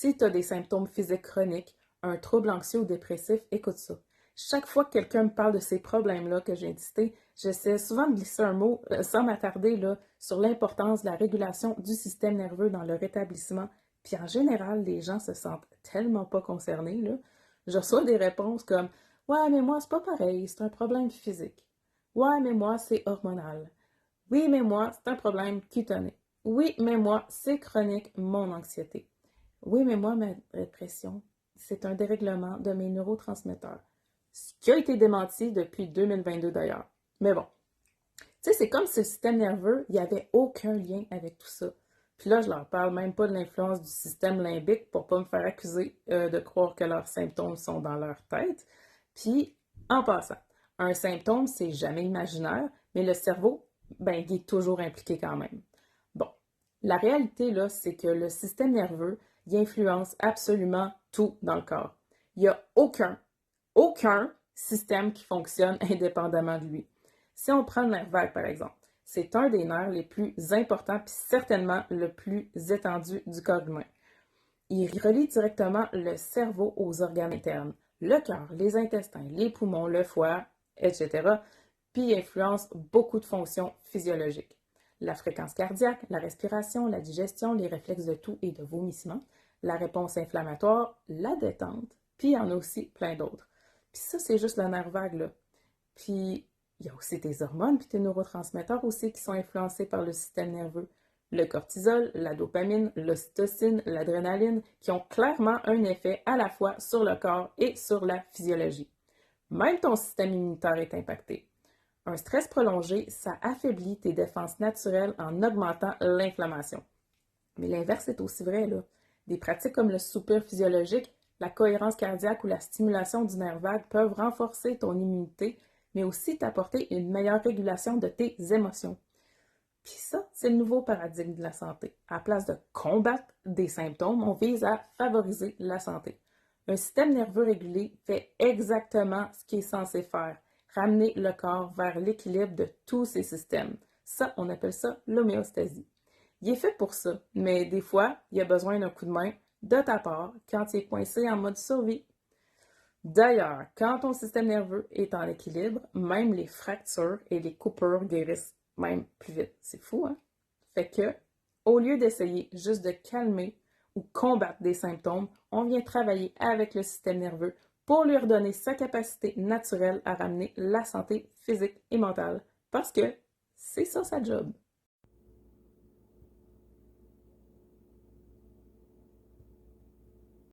Si tu as des symptômes physiques chroniques, un trouble anxieux ou dépressif, écoute ça. Chaque fois que quelqu'un me parle de ces problèmes-là que j'ai listés, j'essaie souvent de glisser un mot sans m'attarder là, sur l'importance de la régulation du système nerveux dans le rétablissement. Puis en général, les gens se sentent tellement pas concernés, là. Je reçois des réponses comme ouais, mais moi, c'est pas pareil, c'est un problème physique. Ouais, mais moi, c'est hormonal. Oui, mais moi, c'est un problème cutané. Oui, mais moi, c'est chronique, mon anxiété. Oui, mais moi, ma dépression, c'est un dérèglement de mes neurotransmetteurs. Ce qui a été démenti depuis 2022 d'ailleurs. Mais bon, tu sais, c'est comme si le système nerveux, il n'y avait aucun lien avec tout ça. Puis là, je leur parle même pas de l'influence du système limbique pour pas me faire accuser de croire que leurs symptômes sont dans leur tête. Puis, en passant, un symptôme, c'est jamais imaginaire, mais le cerveau, ben, il est toujours impliqué quand même. Bon, la réalité, là, c'est que le système nerveux, il influence absolument tout dans le corps. Il n'y a aucun système qui fonctionne indépendamment de lui. Si on prend le nerf vague, par exemple, c'est un des nerfs les plus importants puis certainement le plus étendu du corps humain. Il relie directement le cerveau aux organes internes, le cœur, les intestins, les poumons, le foie, etc., puis il influence beaucoup de fonctions physiologiques. La fréquence cardiaque, la respiration, la digestion, les réflexes de toux et de vomissement, la réponse inflammatoire, la détente, puis il y en a aussi plein d'autres. Puis ça, c'est juste le nerf vague, là. Puis il y a aussi tes hormones puis tes neurotransmetteurs aussi qui sont influencés par le système nerveux. Le cortisol, la dopamine, l'ocytocine, l'adrénaline, qui ont clairement un effet à la fois sur le corps et sur la physiologie. Même ton système immunitaire est impacté. Un stress prolongé, ça affaiblit tes défenses naturelles en augmentant l'inflammation. Mais l'inverse est aussi vrai, là. Des pratiques comme le soupir physiologique, la cohérence cardiaque ou la stimulation du nerf vague peuvent renforcer ton immunité, mais aussi t'apporter une meilleure régulation de tes émotions. Puis ça, c'est le nouveau paradigme de la santé. À la place de combattre des symptômes, on vise à favoriser la santé. Un système nerveux régulé fait exactement ce qu'il est censé faire, ramener le corps vers l'équilibre de tous ses systèmes. Ça, on appelle ça l'homéostasie. Il est fait pour ça, mais des fois, il a besoin d'un coup de main de ta part quand il est coincé en mode survie. D'ailleurs, quand ton système nerveux est en équilibre, même les fractures et les coupures guérissent même plus vite. C'est fou, hein? Fait que, au lieu d'essayer juste de calmer ou combattre des symptômes, on vient travailler avec le système nerveux pour lui redonner sa capacité naturelle à ramener la santé physique et mentale. Parce que c'est ça sa job.